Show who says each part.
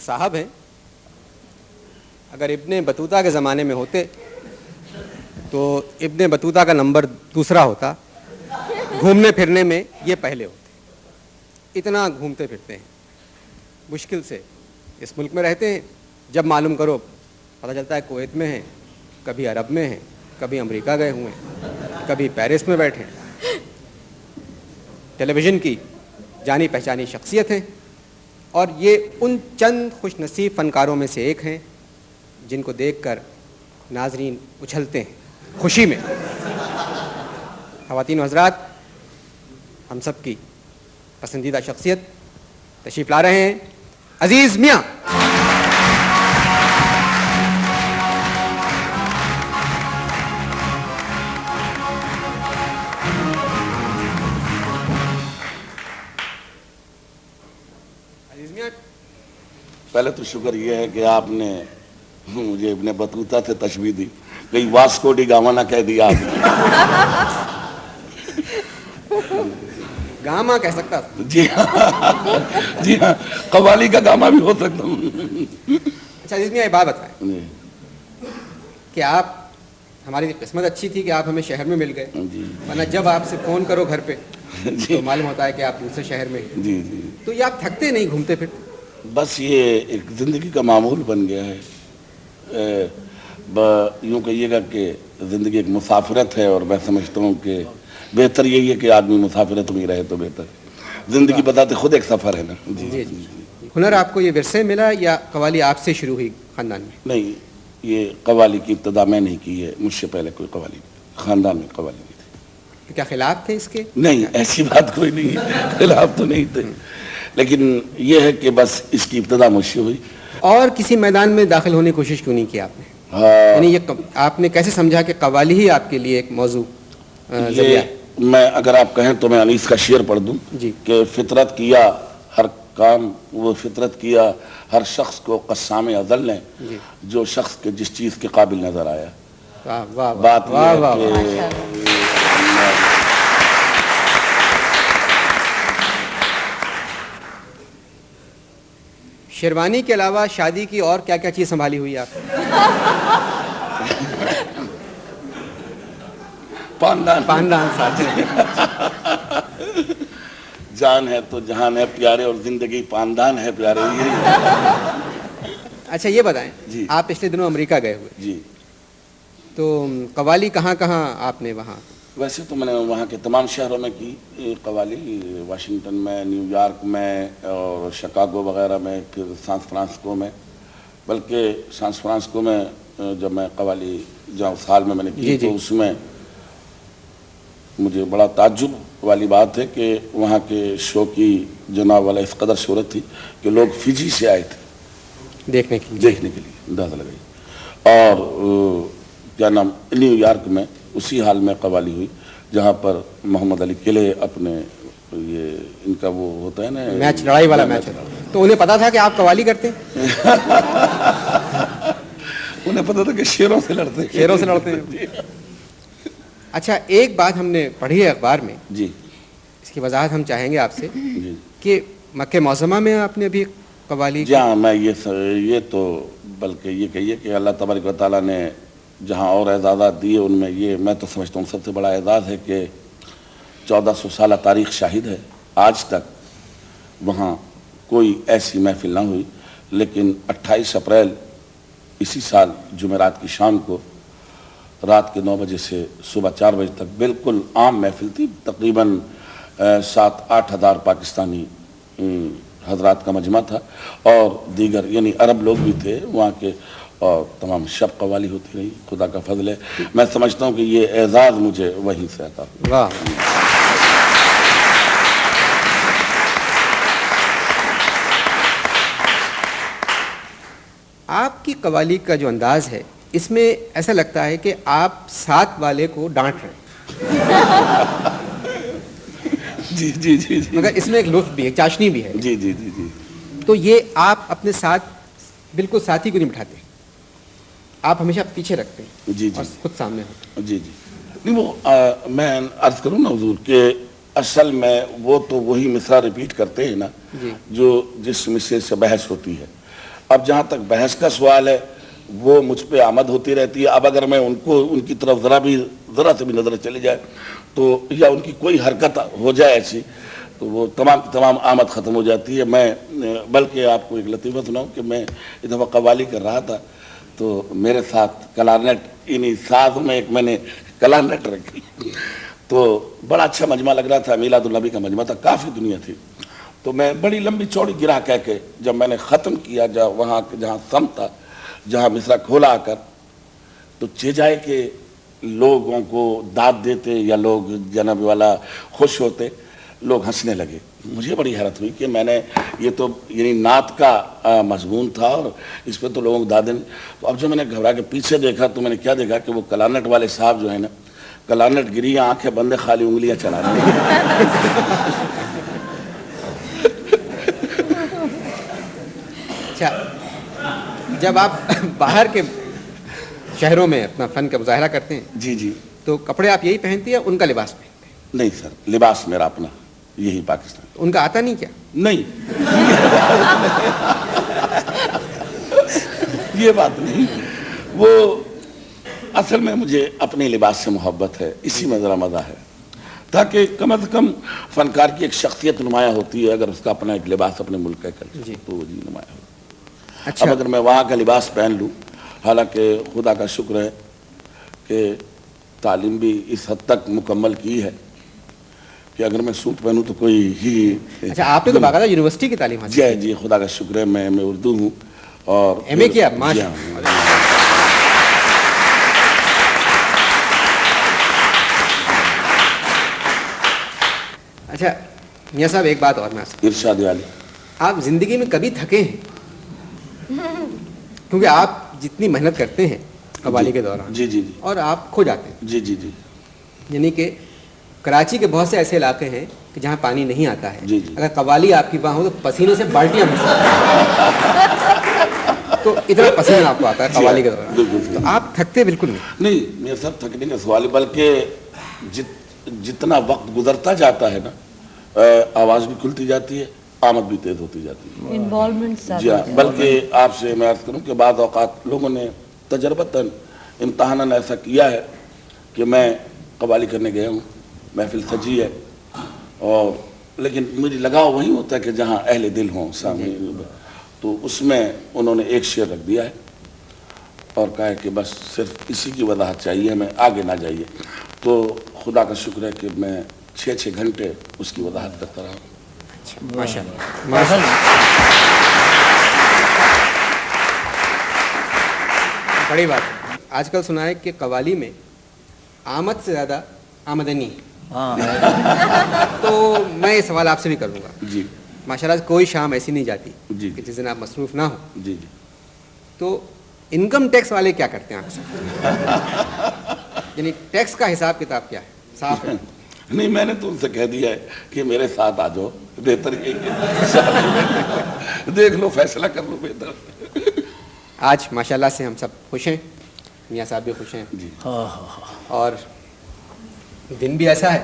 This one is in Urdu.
Speaker 1: صاحب ہیں, اگر ابن بطوطہ کے زمانے میں ہوتے تو ابن بطوطہ کا نمبر دوسرا ہوتا, گھومنے پھرنے میں یہ پہلے ہوتے. اتنا گھومتے پھرتے ہیں, مشکل سے اس ملک میں رہتے ہیں. جب معلوم کرو پتہ چلتا ہے کویت میں ہیں, کبھی عرب میں ہیں, کبھی امریکہ گئے ہوئے ہیں, کبھی پیرس میں بیٹھے ہیں. ٹیلی ویژن کی جانی پہچانی شخصیت ہیں, اور یہ ان چند خوش نصیب فنکاروں میں سے ایک ہیں جن کو دیکھ کر ناظرین اچھلتے ہیں خوشی میں. خواتین و حضرات, ہم سب کی پسندیدہ شخصیت تشریف لا رہے ہیں, عزیز میاں.
Speaker 2: پہلے تو شکر یہ ہے کہ آپ نے مجھے ابن بطوطہ سے تشبیہ دی, کہیں واسکو ڈی گاما نہ کہہ دیا آپ نے.
Speaker 1: گاما کہہ سکتا تھا.
Speaker 2: جی ہاں, جی ہاں, قوالی کا گاما بھی ہو سکتا ہوں.
Speaker 1: اچھا عزیز میاں, یہ بات بتائیں کہ آپ, ہماری قسمت اچھی تھی کہ آپ ہمیں شہر میں مل گئے, ورنہ جب آپ سے فون کرو گھر پہ تو معلوم ہوتا ہے کہ آپ دوسرے شہر میں.
Speaker 2: جی جی,
Speaker 1: تو یہ آپ تھکتے نہیں گھومتے پھر؟
Speaker 2: بس یہ ایک زندگی کا معمول بن گیا ہے. یوں کہیے گا کہ زندگی ایک مسافرت ہے, اور میں سمجھتا ہوں کہ بہتر یہی ہے کہ آدمی مسافرت میں رہے تو بہتر. زندگی بتاتے خود ایک سفر ہے نا.
Speaker 1: جی جی. ہنر آپ کو یہ ورثے ملا یا قوالی آپ سے شروع ہوئی خاندان میں؟
Speaker 2: نہیں, یہ قوالی کی ابتدا میں نہیں کی ہے, مجھ سے پہلے کوئی قوالی خاندان میں قوالی نہیں تھی.
Speaker 1: کیا خلاف تھے اس کے؟
Speaker 2: نہیں, ایسی بات کوئی نہیں ہے, خلاف تو نہیں تھے, لیکن یہ ہے کہ بس اس کی ابتدا مجھ سے ہوئی.
Speaker 1: اور کسی میدان میں داخل ہونے کی کوشش کیوں نہیں کی آپ نے؟ یعنی یہ آپ نے کیسے سمجھا کہ قوالی ہی آپ کے لیے ایک موضوع ذریعہ ہے؟
Speaker 2: میں اگر آپ کہیں تو میں انیس کا شعر پڑھ دوں کہ فطرت کیا ہر کام, وہ فطرت کیا ہر شخص کو قسام ازل نے, جو شخص کے جس چیز کے قابل نظر آیا. بات
Speaker 1: شیروانی کے علاوہ شادی کی اور کیا کیا چیز سنبھالی ہوئی آپ؟ پاندان ساتھ
Speaker 2: جان ہے تو جہان ہے پیارے, اور زندگی پاندان ہے پیارے.
Speaker 1: اچھا یہ بتائیں, آپ پچھلے دنوں امریکہ گئے ہوئے,
Speaker 2: جی,
Speaker 1: تو قوالی کہاں کہاں آپ نے وہاں؟
Speaker 2: ویسے تو میں نے وہاں کے تمام شہروں میں کی قوالی, واشنگٹن میں, نیو یارک میں, اور شکاگو وغیرہ میں, پھر سان فرانسسکو میں. بلکہ سان فرانسسکو میں جب میں قوالی جہاں سال میں نے کی تو اس میں مجھے بڑا تعجب والی بات ہے کہ وہاں کے شو کی جناب والا اس قدر شہرت تھی کہ لوگ فجی سے آئے تھے دیکھنے کے لیے, اندازہ لگائی. اور کیا نام, نیو یارک میں اسی حال میں قوالی ہوئی جہاں پر محمد علی قلعے اپنے یہ ان کا وہ ہوتا ہے نا
Speaker 1: میچ, لڑائی والا میچ, تو انہیں پتا تھا کہ آپ قوالی کرتے ہیں؟
Speaker 2: انہیں پتا تھا کہ شیروں سے لڑتے ہیں.
Speaker 1: اچھا ایک بات ہم نے پڑھی ہے اخبار میں,
Speaker 2: جی,
Speaker 1: اس کی وضاحت ہم چاہیں گے آپ سے, کہ مکہ معظمہ میں آپ نے بھی قوالی.
Speaker 2: جی ہاں, میں یہ تو بلکہ یہ کہیے کہ اللہ تبارک و تعالیٰ نے جہاں اور اعزازات دیے ان میں یہ میں تو سمجھتا ہوں سب سے بڑا اعزاز ہے کہ 1400 سالہ تاریخ شاہد ہے, آج تک وہاں کوئی ایسی محفل نہ ہوئی. لیکن 28 اپریل اسی سال جمعرات کی شام کو رات کے 9 بجے سے صبح 4 بجے تک بالکل عام محفل تھی. تقریباً 7-8 ہزار پاکستانی حضرات کا مجمع تھا, اور دیگر یعنی عرب لوگ بھی تھے وہاں کے, اور تمام شب قوالی ہوتی رہی. خدا کا فضل ہے, میں سمجھتا ہوں کہ یہ اعزاز مجھے وہیں سے آتا.
Speaker 1: واہ. آپ کی قوالی کا جو انداز ہے اس میں ایسا لگتا ہے کہ آپ ساتھ والے کو ڈانٹ رہے ہیں.
Speaker 2: جی جی جی,
Speaker 1: مگر اس میں ایک لطف بھی ہے, چاشنی بھی ہے.
Speaker 2: جی جی جی جی.
Speaker 1: تو یہ آپ اپنے ساتھ بالکل ساتھی کو نہیں بٹھاتے, آپ ہمیشہ پیچھے رکھتے ہیں
Speaker 2: جی
Speaker 1: اور خود سامنے ہوتے ہیں.
Speaker 2: جی جی. نہیں وہ میں عرض کروں نا حضور کہ اصل میں وہ تو وہی مصرع ریپیٹ کرتے ہیں نا جو جس مصرے سے بحث ہوتی ہے. اب جہاں تک بحث کا سوال ہے وہ مجھ پہ آمد ہوتی رہتی ہے. اب اگر میں ان کی طرف ذرا سے بھی نظر چلی جائے تو یا ان کی کوئی حرکت ہو جائے ایسی تو وہ تمام آمد ختم ہو جاتی ہے. میں بلکہ آپ کو ایک لطیفہ سناؤں کہ میں ایک دفعہ قوالی کر رہا تھا تو میرے ساتھ کلارنیٹ انہی ساز میں ایک میں نے کلارنیٹ رکھی تو بڑا اچھا مجمع لگ رہا تھا. میلاد النبی کا مجمع تھا, کافی دنیا تھی. تو میں بڑی لمبی چوڑی گرا کہہ کے جب میں نے ختم کیا وہاں جہاں سم تھا, جہاں مصرع کھولا آ کر, تو چیجائے کہ لوگوں کو داد دیتے یا لوگ جناب والا خوش ہوتے, لوگ ہنسنے لگے. مجھے بڑی حیرت ہوئی کہ میں نے یہ تو یعنی نعت کا مضمون تھا اور اس پہ تو لوگوں کو دادیں. تو اب جب میں نے گھبرا کے پیچھے دیکھا تو میں نے کیا دیکھا کہ وہ کلارنیٹ والے صاحب جو ہیں نا, کلارنیٹ گری, آنکھیں بندے, خالی انگلیاں چلا رہے ہیں.
Speaker 1: اچھا, جب آپ باہر کے شہروں میں اپنا فن کا مظاہرہ کرتے ہیں
Speaker 2: جی جی,
Speaker 1: تو کپڑے آپ یہی پہنتے ہیں یا ان کا لباس پہنتے ہیں؟
Speaker 2: نہیں سر, لباس میرا اپنا یہی پاکستان.
Speaker 1: ان کا آتا نہیں کیا؟
Speaker 2: نہیں یہ بات نہیں, وہ اصل میں مجھے اپنے لباس سے محبت ہے, اسی میں ذرا مزہ ہے, تاکہ کم از کم فنکار کی ایک شخصیت نمایاں ہوتی ہے اگر اس کا اپنا ایک لباس اپنے ملک کا کلچر تو وہ جی نمایاں ہوتا ہے.
Speaker 1: اچھا,
Speaker 2: اب اگر میں وہاں کا لباس پہن لوں, حالانکہ خدا کا شکر ہے کہ تعلیم بھی اس حد تک مکمل کی ہے کہ اگر میں سوٹ پہنوں تو کوئی ہی.
Speaker 1: اچھا, آپ نے تو باقاعدہ یونیورسٹی کی تعلیم حاصل
Speaker 2: جی جی, خدا کا شکر ہے. میں اردو ہوں اور
Speaker 1: ایم اے کیا؟ اچھا میاں صاحب, ایک بات اور میں
Speaker 2: ارشاد علی,
Speaker 1: آپ زندگی میں کبھی تھکے ہیں؟ کیونکہ آپ جتنی محنت کرتے ہیں قوالی کے دوران,
Speaker 2: جی جی جی,
Speaker 1: اور آپ کھو جاتے ہیں.
Speaker 2: جی جی جی,
Speaker 1: یعنی کہ کراچی کے بہت سے ایسے علاقے ہیں کہ جہاں پانی نہیں آتا ہے,
Speaker 2: جی جی,
Speaker 1: اگر قوالی آپ کی وہاں ہو تو پسینے سے بالٹیاں تو اتنا پسینہ آپ کو آتا ہے قوالی کے دوران, تو آپ تھکتے بالکل
Speaker 2: نہیں. میرے سب تھکنے کا سوال ہے, بلکہ جتنا وقت گزرتا جاتا ہے نا, آواز بھی کھلتی جاتی ہے, آمد بھی تیز ہوتی جاتی ہے,
Speaker 3: انوالومنٹ.
Speaker 2: جی ہاں. بلکہ آپ سے میں عرض کروں کہ بعض اوقات لوگوں نے تجربتاً امتحاناً ایسا کیا ہے کہ میں قوالی کرنے گیا ہوں, محفل سجی ہے, اور لیکن میری لگاؤ وہی ہوتا ہے کہ جہاں اہل دل ہوں سامنے, تو اس میں انہوں نے ایک شعر رکھ دیا ہے اور کہا ہے کہ بس صرف اسی کی وضاحت چاہیے, ہمیں آگے نہ جائیے. تو خدا کا شکر ہے کہ میں 6 گھنٹے اس کی وضاحت کرتا رہا ہوں.
Speaker 1: ماشاء اللہ. بڑی بات. آج کل سنا ہے کہ قوالی میں آمد سے زیادہ آمدنی ہے, تو میں یہ سوال آپ سے بھی کروں گا.
Speaker 2: جی
Speaker 1: ماشاء اللہ کوئی شام ایسی نہیں جاتی
Speaker 2: جی
Speaker 1: کہ جس دن آپ مصروف نہ ہو.
Speaker 2: جی جی,
Speaker 1: تو انکم ٹیکس والے کیا کرتے ہیں آپ سے؟ یعنی ٹیکس کا حساب کتاب کیا ہے؟ صاف ہے؟
Speaker 2: نہیں, میں نے تو ان سے کہہ دیا ہے کہ میرے ساتھ آ جاؤ, بہتر یہ دیکھ لو, فیصلہ کر لو بہتر.
Speaker 1: آج ماشاءاللہ سے ہم سب خوش ہیں, میاں صاحب بھی خوش ہیں,
Speaker 2: جی,
Speaker 1: اور دن بھی ایسا ہے